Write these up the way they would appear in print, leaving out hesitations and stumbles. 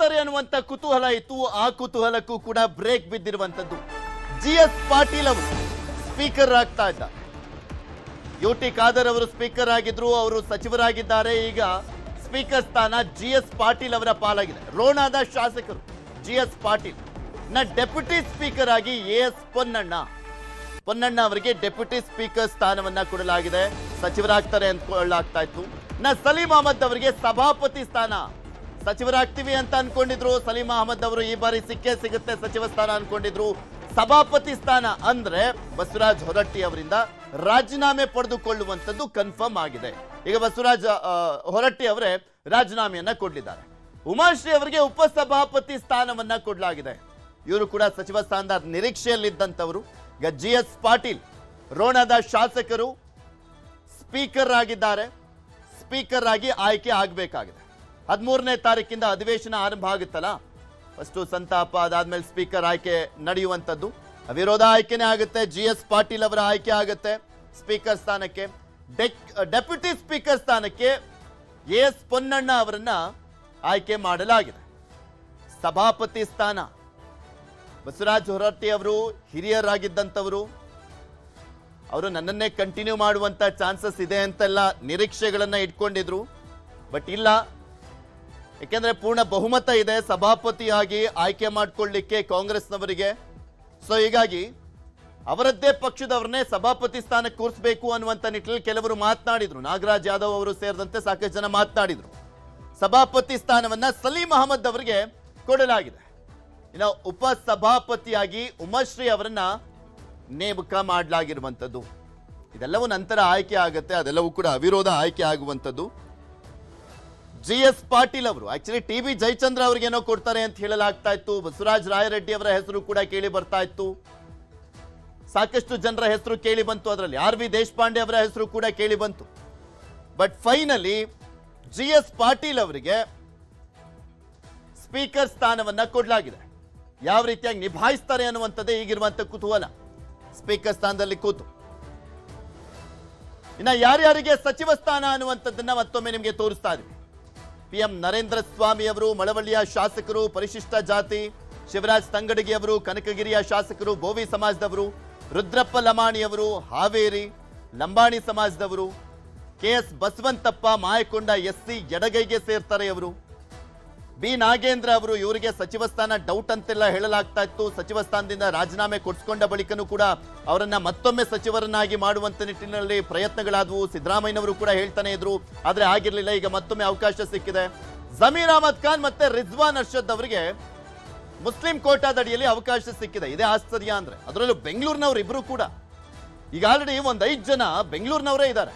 ನಿಭಾಯಿಸ್ತಾರೆ ಅನ್ನುವಂತ ಕುತೂಹಲ ಇತ್ತು. ಆ ಕುತೂಹಲಕ್ಕೂ ಕೂಡ ಬ್ರೇಕ್ ಬಿದ್ದಿರುವಂತದ್ದು. ಜಿಎಸ್ ಪಾಟೀಲ್ ಅವರು ಸ್ಪೀಕರ್ ಆಗ್ತಾ ಇದ್ದಾರೆ. ಯುಟಿ ಖಾದರ್ ಅವರು ಸ್ಪೀಕರ್ ಆಗಿದ್ರು, ಅವರು ಸಚಿವರಾಗಿದ್ದಾರೆ. ಈಗ ಸ್ಪೀಕರ್ ಸ್ಥಾನ ಜಿಎಸ್ ಪಾಟೀಲ್ ಅವರ ಪಾಲಾಗಿದೆ. ರೋಣಾದ ಶಾಸಕರು ಜಿಎಸ್ ಪಾಟೀಲ್ ಡೆಪ್ಯೂಟಿ ಸ್ಪೀಕರ್ ಆಗಿ ಎಎಸ್ ಪೊನ್ನಣ್ಣ ಅವರಿಗೆ ಡೆಪ್ಯೂಟಿ ಸ್ಪೀಕರ್ ಸ್ಥಾನವನ್ನ ಕೊಡಲಾಗಿದೆ. ಸಚಿವರಾಗ್ತಾರೆ ಅಂದ್ಕೊಳ್ಳಲಾಗ್ತಾ ಇತ್ತು. ಸಲೀಂ ಅಹಮದ್ ಅವರಿಗೆ ಸಭಾಪತಿ ಸ್ಥಾನ. ಸಚಿವರಾಗ್ತೀವಿ ಅಂತ ಅನ್ಕೊಂಡಿದ್ರು ಸಲೀಂ ಅಹಮದ್ ಅವರು. ಈ ಬಾರಿ ಸಿಗುತ್ತೆ ಸಚಿವ ಸ್ಥಾನ ಅನ್ಕೊಂಡಿದ್ರು. ಸಭಾಪತಿ ಸ್ಥಾನ ಅಂದ್ರೆ ಬಸವರಾಜ ಹೊರಟ್ಟಿ ಅವರಿಂದ ರಾಜೀನಾಮೆ ಪಡೆದುಕೊಳ್ಳುವಂಥದ್ದು ಕನ್ಫರ್ಮ್ ಆಗಿದೆ. ಈಗ ಬಸವರಾಜ ಹೊರಟ್ಟಿ ಅವರೇ ರಾಜೀನಾಮೆಯನ್ನ ಕೊಡಲಿದ್ದಾರೆ. ಉಮಾಶ್ರೀ ಅವರಿಗೆ ಉಪಸಭಾಪತಿ ಸ್ಥಾನವನ್ನ ಕೊಡಲಾಗಿದೆ. ಇವರು ಕೂಡ ಸಚಿವ ಸ್ಥಾನದ ನಿರೀಕ್ಷೆಯಲ್ಲಿದ್ದಂಥವರು. ಈಗ ಜಿಎಸ್ ಪಾಟೀಲ್ ರೋಣದ ಶಾಸಕರು ಸ್ಪೀಕರ್ ಆಗಿದ್ದಾರೆ. ಸ್ಪೀಕರ್ ಆಗಿ ಆಯ್ಕೆ ಆಗಬೇಕಾಗಿದೆ. 13ನೇ ತಾರೀಕಿಂದ ಅಧಿವೇಶನ ಆರಂಭ ಆಗುತ್ತಲ್ಲ, ಫಸ್ಟ್ ಸಂತಾಪ, ಅದಾದ್ಮೇಲೆ ಸ್ಪೀಕರ್ ಆಯ್ಕೆ ನಡೆಯುವಂಥದ್ದು. ಅವಿರೋಧ ಆಯ್ಕೆನೇ ಆಗುತ್ತೆ. ಜಿಎಸ್ ಪಾಟೀಲ್ ಅವರ ಆಯ್ಕೆ ಆಗುತ್ತೆ ಸ್ಪೀಕರ್ ಸ್ಥಾನಕ್ಕೆ. ಡೆಪ್ಯೂಟಿ ಸ್ಪೀಕರ್ ಸ್ಥಾನಕ್ಕೆ ಎಎಸ್ ಪೊನ್ನಣ್ಣ ಅವರನ್ನ ಆಯ್ಕೆ ಮಾಡಲಾಗಿದೆ. ಸಭಾಪತಿ ಸ್ಥಾನ ಬಸವರಾಜ ಹೊರಟ್ಟಿ ಅವರು ಹಿರಿಯರಾಗಿದ್ದಂಥವರು. ಅವರು ನನ್ನನ್ನೇ ಕಂಟಿನ್ಯೂ ಮಾಡುವಂತ ಚಾನ್ಸಸ್ ಇದೆ ಅಂತೆಲ್ಲ ನಿರೀಕ್ಷೆಗಳನ್ನ ಇಟ್ಕೊಂಡಿದ್ರು. ಬಟ್ ಇಲ್ಲ, ಯಾಕೆಂದ್ರೆ ಪೂರ್ಣ ಬಹುಮತ ಇದೆ ಸಭಾಪತಿಯಾಗಿ ಆಯ್ಕೆ ಮಾಡಿಕೊಳ್ಳಿಕ್ಕೆ ಕಾಂಗ್ರೆಸ್ನವರಿಗೆ. ಸೊ ಹೀಗಾಗಿ ಅವರದ್ದೇ ಪಕ್ಷದವ್ರನ್ನೇ ಸಭಾಪತಿ ಸ್ಥಾನಕ್ಕೆ ಕೂರಿಸಬೇಕು ಅನ್ನುವಂಥ ನಿಟ್ಟಿನಲ್ಲಿ ಕೆಲವರು ಮಾತನಾಡಿದ್ರು. ನಾಗರಾಜ್ ಯಾದವ್ ಅವರು ಸೇರಿದಂತೆ ಸಾಕಷ್ಟು ಜನ ಮಾತನಾಡಿದ್ರು. ಸಭಾಪತಿ ಸ್ಥಾನವನ್ನ ಸಲೀಂ ಅಹಮದ್ ಅವರಿಗೆ ಕೊಡಲಾಗಿದೆ. ಇನ್ನು ಉಪಸಭಾಪತಿಯಾಗಿ ಉಮಾಶ್ರೀ ಅವರನ್ನ ನೇಮಕ ಮಾಡಲಾಗಿರುವಂಥದ್ದು. ಇದೆಲ್ಲವೂ ನಂತರ ಆಯ್ಕೆ ಆಗುತ್ತೆ. ಅದೆಲ್ಲವೂ ಕೂಡ ಅವಿರೋಧ ಆಯ್ಕೆ ಆಗುವಂಥದ್ದು. ಜಿಎಸ್ ಪಾಟೀಲ್ ಅವರು ಆಕ್ಚುಲಿ ಟಿ.ಬಿ. ಜಯಚಂದ್ರ ಅವ್ರಿಗೇನೋ ಕೊಡ್ತಾರೆ ಅಂತ ಹೇಳಲಾಗ್ತಾ ಇತ್ತು. ಬಸವರಾಜ ರಾಯರೆಡ್ಡಿ ಅವರ ಹೆಸರು ಕೂಡ ಕೇಳಿ ಬರ್ತಾ ಇತ್ತು. ಸಾಕಷ್ಟು ಜನರ ಹೆಸರು ಕೇಳಿ ಬಂತು. ಅದರಲ್ಲಿ ಆರ್.ವಿ. ದೇಶಪಾಂಡೆ ಅವರ ಹೆಸರು ಕೂಡ ಕೇಳಿ ಬಂತು. ಬಟ್ ಫೈನಲಿ ಜಿಎಸ್ ಪಾಟೀಲ್ ಅವರಿಗೆ ಸ್ಪೀಕರ್ ಸ್ಥಾನವನ್ನ ಕೊಡಲಾಗಿದೆ. ಯಾವ ರೀತಿಯಾಗಿ ನಿಭಾಯಿಸ್ತಾರೆ ಅನ್ನುವಂಥದ್ದೇ ಈಗಿರುವಂತ ಕುತೂಹಲ. ಸ್ಪೀಕರ್ ಸ್ಥಾನದಲ್ಲಿ ಕೂತು ಇನ್ನ ಯಾರ್ಯಾರಿಗೆ ಸಚಿವ ಸ್ಥಾನ ಅನ್ನುವಂಥದ್ದನ್ನ ಮತ್ತೊಮ್ಮೆ ನಿಮಗೆ ತೋರಿಸ್ತಾ ಇದ್ವಿ. PM ನರೇಂದ್ರ ಸ್ವಾಮಿ ಅವರು ಮಳವಳ್ಳಿಯ ಶಾಸಕರು, ಪರಿಶಿಷ್ಟ ಜಾತಿ. ಶಿವರಾಜ್ ತಂಗಡಗಿ ಅವರು ಕನಕಗಿರಿಯ ಶಾಸಕರು, ಬೋವಿ ಸಮಾಜದವರು. ರುದ್ರಪ್ಪ ಲಮಾಣಿ ಅವರು ಹಾವೇರಿ ಲಂಬಾಣಿ ಸಮಾಜದವರು. KS ಬಸವಂತಪ್ಪ ಮಾಯಕೊಂಡ SC ಎಡಗೈಗೆ ಸೇರ್ತಾರೆ ಅವರು. ಬಿ ನಾಗೇಂದ್ರ ಅವರು, ಇವರಿಗೆ ಸಚಿವ ಸ್ಥಾನ ಡೌಟ್ ಅಂತೆಲ್ಲ ಹೇಳಲಾಗ್ತಾ ಇತ್ತು. ಸಚಿವ ಸ್ಥಾನದಿಂದ ರಾಜೀನಾಮೆ ಕೊಡಿಸಿಕೊಂಡ ಬಳಿಕನೂ ಕೂಡ ಅವರನ್ನ ಮತ್ತೊಮ್ಮೆ ಸಚಿವರನ್ನಾಗಿ ಮಾಡುವಂತ ನಿಟ್ಟಿನಲ್ಲಿ ಪ್ರಯತ್ನಗಳಾದವು. ಸಿದ್ದರಾಮಯ್ಯನವರು ಕೂಡ ಹೇಳ್ತಾನೆ ಇದ್ರು, ಆದ್ರೆ ಆಗಿರ್ಲಿಲ್ಲ. ಈಗ ಮತ್ತೊಮ್ಮೆ ಅವಕಾಶ ಸಿಕ್ಕಿದೆ. ಜಮೀರ್ ಅಹಮದ್ ಖಾನ್ ಮತ್ತೆ ರಿಜ್ವಾನ್ ಅರ್ಷದ್ ಅವರಿಗೆ ಮುಸ್ಲಿಂ ಕೋಟಾದಡಿಯಲ್ಲಿ ಅವಕಾಶ ಸಿಕ್ಕಿದೆ. ಇದೇ ಆಶ್ಚರ್ಯ ಅಂದ್ರೆ. ಅದರಲ್ಲೂ ಬೆಂಗಳೂರಿನವರು ಇಬ್ರು ಕೂಡ ಈಗ ಆಲ್ರೆಡಿ ಒಂದ್ 5 ಜನ ಬೆಂಗಳೂರಿನವರೇ ಇದ್ದಾರೆ.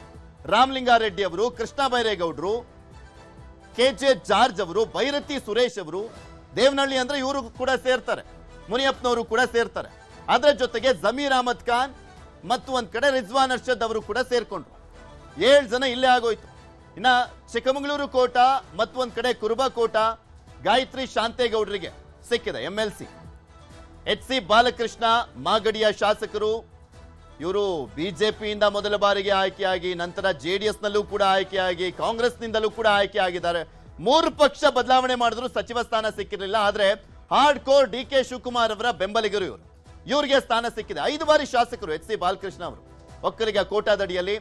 ರಾಮಲಿಂಗಾರೆಡ್ಡಿ ಅವರು, ಕೃಷ್ಣ ಬೈರೇಗೌಡರು, KJ ಜಾರ್ಜ್ ಅವರು, ಭೈರತಿ ಸುರೇಶ್ ಅವರು. ದೇವನಹಳ್ಳಿ ಅಂದ್ರೆ ಇವರು ಕೂಡ ಸೇರ್ತಾರೆ, ಮುನಿಯಪ್ಪನವರು ಕೂಡ ಸೇರ್ತಾರೆ. ಅದರ ಜೊತೆಗೆ ಜಮೀರ್ ಅಹಮದ್ ಖಾನ್ ಮತ್ತು ಒಂದ್ ಕಡೆ ರಿಜ್ವಾನ್ ಅರ್ಷದ್ ಅವರು ಕೂಡ ಸೇರ್ಕೊಂಡ್ರು. 7 ಜನ ಇಲ್ಲೇ ಆಗೋಯ್ತು. ಇನ್ನ ಚಿಕ್ಕಮಗಳೂರು ಕೋಟ ಮತ್ತು ಒಂದ್ ಕಡೆ ಕುರುಬಾ ಕೋಟ ಗಾಯತ್ರಿ ಶಾಂತೇಗೌಡರಿಗೆ ಸಿಕ್ಕಿದೆ MLC. HC ಬಾಲಕೃಷ್ಣ ಮಾಗಡಿಯ ಶಾಸಕರು. ಇವರು ಬಿಜೆಪಿಯಿಂದ ಮೊದಲ ಬಾರಿಗೆ ಆಯ್ಕೆಯಾಗಿ ನಂತರ JDS ನಲ್ಲೂ ಕೂಡ ಆಯ್ಕೆಯಾಗಿ ಕಾಂಗ್ರೆಸ್ನಿಂದಲೂ ಕೂಡ ಆಯ್ಕೆ ಆಗಿದ್ದಾರೆ. 3 ಪಕ್ಷ ಬದಲಾವಣೆ ಮಾಡಿದ್ರು, ಸಚಿವ ಸ್ಥಾನ ಸಿಕ್ಕಿರಲಿಲ್ಲ. ಆದ್ರೆ ಹಾರ್ಡ್ ಕೋರ್ DK ಶಿವಕುಮಾರ್ ಅವರ ಬೆಂಬಲಿಗರು ಇವರು. ಇವರಿಗೆ ಸ್ಥಾನ ಸಿಕ್ಕಿದೆ. 5 ಬಾರಿ ಶಾಸಕರು HC ಬಾಲಕೃಷ್ಣ ಅವರು ಒಕ್ಕಲಿಗ ಕೋಟಾದಡಿಯಲ್ಲಿ.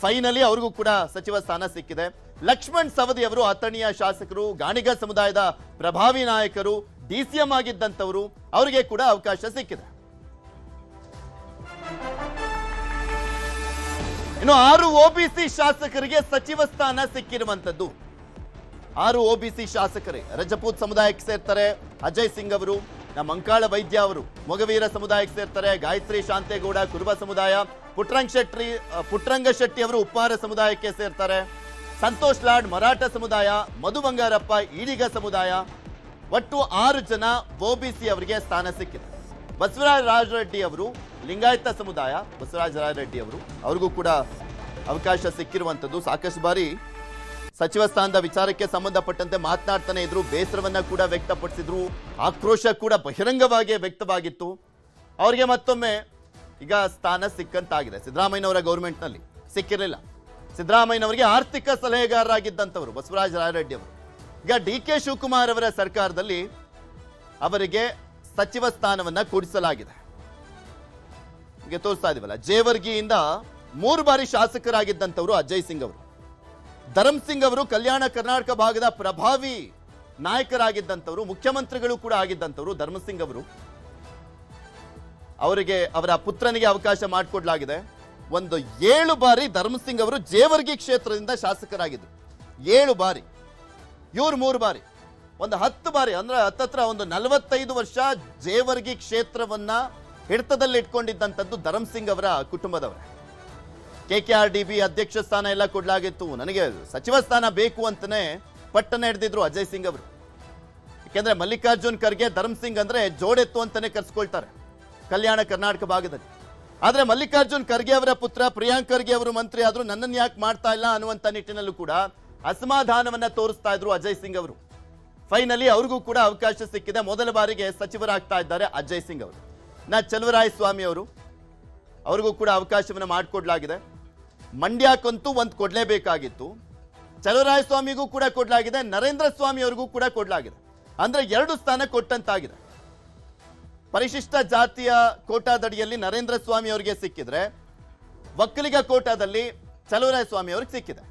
ಫೈನಲಿ ಅವ್ರಿಗೂ ಕೂಡ ಸಚಿವ ಸ್ಥಾನ ಸಿಕ್ಕಿದೆ. ಲಕ್ಷ್ಮಣ್ ಸವದಿ ಅವರು ಅಥಣಿಯ ಶಾಸಕರು, ಗಾಣಿಗ ಸಮುದಾಯದ ಪ್ರಭಾವಿ ನಾಯಕರು, DCM ಆಗಿದ್ದಂಥವರು. ಅವರಿಗೆ ಕೂಡ ಅವಕಾಶ ಸಿಕ್ಕಿದೆ. ಇನ್ನು 6 OBC ಶಾಸಕರಿಗೆ ಸಚಿವ ಸ್ಥಾನ ಸಿಕ್ಕಿರುವಂತದ್ದು. 6 OBC ಶಾಸಕರೇ ರಜಪೂತ್ ಸಮುದಾಯಕ್ಕೆ ಸೇರ್ತಾರೆ. ಅಜಯ್ ಸಿಂಗ್ ಅವರು, ನಮ್ಮ ಮಂಕಾಳ ವೈದ್ಯ ಅವರು ಮೊಗವೀರ ಸಮುದಾಯಕ್ಕೆ ಸೇರ್ತಾರೆ. ಗಾಯತ್ರಿ ಶಾಂತೇಗೌಡ ಕುರುಬ ಸಮುದಾಯ. ಪುಟ್ರಂಗ ಶೆಟ್ಟಿ ಅವರು ಉಪ್ಪಾರ ಸಮುದಾಯಕ್ಕೆ ಸೇರ್ತಾರೆ. ಸಂತೋಷ್ ಲಾಡ್ ಮರಾಠ ಸಮುದಾಯ. ಮಧು ಬಂಗಾರಪ್ಪ ಈಡಿಗ ಸಮುದಾಯ. ಒಟ್ಟು 6 ಜನ OBC ಅವರಿಗೆ ಸ್ಥಾನ ಸಿಕ್ಕಿದೆ. ಬಸವರಾಜ ರಾಯರೆಡ್ಡಿ ಅವರು ಲಿಂಗಾಯತ ಸಮುದಾಯ. ಬಸವರಾಜ ರಾಯರೆಡ್ಡಿ ಅವರು, ಅವ್ರಿಗೂ ಕೂಡ ಅವಕಾಶ ಸಿಕ್ಕಿರುವಂತದ್ದು. ಸಾಕಷ್ಟು ಬಾರಿ ಸಚಿವ ಸ್ಥಾನದ ವಿಚಾರಕ್ಕೆ ಸಂಬಂಧಪಟ್ಟಂತೆ ಮಾತನಾಡ್ತಾನೆ ಇದ್ರು. ಬೇಸರವನ್ನ ಕೂಡ ವ್ಯಕ್ತಪಡಿಸಿದ್ರು. ಆಕ್ರೋಶ ಕೂಡ ಬಹಿರಂಗವಾಗಿ ವ್ಯಕ್ತವಾಗಿತ್ತು. ಅವರಿಗೆ ಮತ್ತೊಮ್ಮೆ ಈಗ ಸ್ಥಾನ ಸಿಕ್ಕಂತಾಗಿದೆ. ಸಿದ್ದರಾಮಯ್ಯನವರ ಗೌರ್ಮೆಂಟ್ನಲ್ಲಿ ಸಿಕ್ಕಿರಲಿಲ್ಲ. ಸಿದ್ದರಾಮಯ್ಯನವರಿಗೆ ಆರ್ಥಿಕ ಸಲಹೆಗಾರರಾಗಿದ್ದಂಥವರು ಬಸವರಾಜ ರಾಯರೆಡ್ಡಿ ಅವರು. ಈಗ ಡಿ ಕೆ ಶಿವಕುಮಾರ್ ಅವರ ಸರ್ಕಾರದಲ್ಲಿ ಅವರಿಗೆ ಸಚಿವ ಸ್ಥಾನವನ್ನ ಕೊಡಿಸಲಾಗಿದೆ. ಈಗ ತೋರಿಸ್ತಾ ಇದೀವಲ್ಲ, ಜೇವರ್ಗಿಯಿಂದ 3 ಬಾರಿ ಶಾಸಕರಾಗಿದ್ದಂಥವ್ರು ಅಜಯ್ ಸಿಂಗ್ ಅವರು. ಧರ್ಮ್ ಸಿಂಗ್ ಅವರು ಕಲ್ಯಾಣ ಕರ್ನಾಟಕ ಭಾಗದ ಪ್ರಭಾವಿ ನಾಯಕರಾಗಿದ್ದಂಥವ್ರು, ಮುಖ್ಯಮಂತ್ರಿಗಳು ಕೂಡ ಆಗಿದ್ದಂಥವ್ರು ಧರ್ಮ ಸಿಂಗ್ ಅವರು. ಅವರಿಗೆ ಅವರ ಪುತ್ರನಿಗೆ ಅವಕಾಶ ಮಾಡಿಕೊಡ್ಲಾಗಿದೆ. ಒಂದು 7 ಬಾರಿ ಧರ್ಮ ಸಿಂಗ್ ಅವರು ಜೇವರ್ಗಿ ಕ್ಷೇತ್ರದಿಂದ ಶಾಸಕರಾಗಿದ್ರು. 7 ಬಾರಿ, ಇವ್ರು 3 ಬಾರಿ, ಒಂದು 10 ಬಾರಿ, ಅಂದ್ರೆ ಹತ್ತತ್ರ ಒಂದು 45 ವರ್ಷ ಜೇವರ್ಗಿ ಕ್ಷೇತ್ರವನ್ನ ಹಿಡಿತದಲ್ಲಿ ಇಟ್ಕೊಂಡಿದ್ದಂಥದ್ದು ಧರ್ಮ್ ಸಿಂಗ್ ಅವರ ಕುಟುಂಬದವರ. KKRDB ಅಧ್ಯಕ್ಷ ಸ್ಥಾನ ಎಲ್ಲ ಕೊಡ್ಲಾಗಿತ್ತು. ನನಗೆ ಸಚಿವ ಸ್ಥಾನ ಬೇಕು ಅಂತಾನೆ ಪಟ್ಟನೆ ಹಿಡಿದಿದ್ರು ಅಜಯ್ ಸಿಂಗ್ ಅವರು. ಯಾಕೆಂದ್ರೆ ಮಲ್ಲಿಕಾರ್ಜುನ್ ಖರ್ಗೆ ಧರ್ಮ್ ಸಿಂಗ್ ಅಂದ್ರೆ ಜೋಡೆತ್ತು ಅಂತಾನೆ ಕರ್ಸ್ಕೊಳ್ತಾರೆ ಕಲ್ಯಾಣ ಕರ್ನಾಟಕ ಭಾಗದಲ್ಲಿ. ಆದ್ರೆ ಮಲ್ಲಿಕಾರ್ಜುನ್ ಖರ್ಗೆ ಅವರ ಪುತ್ರ ಪ್ರಿಯಾಂಕ್ ಖರ್ಗೆ ಅವರು ಮಂತ್ರಿ ಆದ್ರೂ ನನ್ನನ್ನು ಯಾಕೆ ಮಾಡ್ತಾ ಇಲ್ಲ ಅನ್ನುವಂತ ನಿಟ್ಟಿನಲ್ಲೂ ಕೂಡ ಅಸಮಾಧಾನವನ್ನ ತೋರಿಸ್ತಾ ಇದ್ರು ಅಜಯ್ ಸಿಂಗ್ ಅವರು. ಫೈನಲಿ ಅವ್ರಿಗೂ ಕೂಡ ಅವಕಾಶ ಸಿಕ್ಕಿದೆ. ಮೊದಲ ಬಾರಿಗೆ ಸಚಿವರಾಗ್ತಾ ಇದ್ದಾರೆ ಅಜಯ್ ಸಿಂಗ್ ಅವರು. ಚಲುವರಾಯ ಸ್ವಾಮಿ ಅವರು, ಅವ್ರಿಗೂ ಕೂಡ ಅವಕಾಶವನ್ನ ಮಾಡಿಕೊಡ್ಲಾಗಿದೆ. ಮಂಡ್ಯಕ್ಕಂತೂ ಒಂದು ಕೊಡ್ಲೇಬೇಕಾಗಿತ್ತು. ಚಲುವರಾಯ ಸ್ವಾಮಿಗೂ ಕೂಡ ಕೊಡ್ಲಾಗಿದೆ, ನರೇಂದ್ರ ಸ್ವಾಮಿ ಅವ್ರಿಗೂ ಕೂಡ ಕೊಡ್ಲಾಗಿದೆ. ಅಂದ್ರೆ 2 ಸ್ಥಾನ ಕೊಟ್ಟಂತಾಗಿದೆ. ಪರಿಶಿಷ್ಟ ಜಾತಿಯ ಕೋಟಾದಡಿಯಲ್ಲಿ ನರೇಂದ್ರ ಸ್ವಾಮಿ ಅವರಿಗೆ ಸಿಕ್ಕಿದ್ರೆ, ಒಕ್ಕಲಿಗ ಕೋಟಾದಲ್ಲಿ ಚಲುವರಾಯ ಸ್ವಾಮಿ ಅವ್ರಿಗೆ ಸಿಕ್ಕಿದೆ.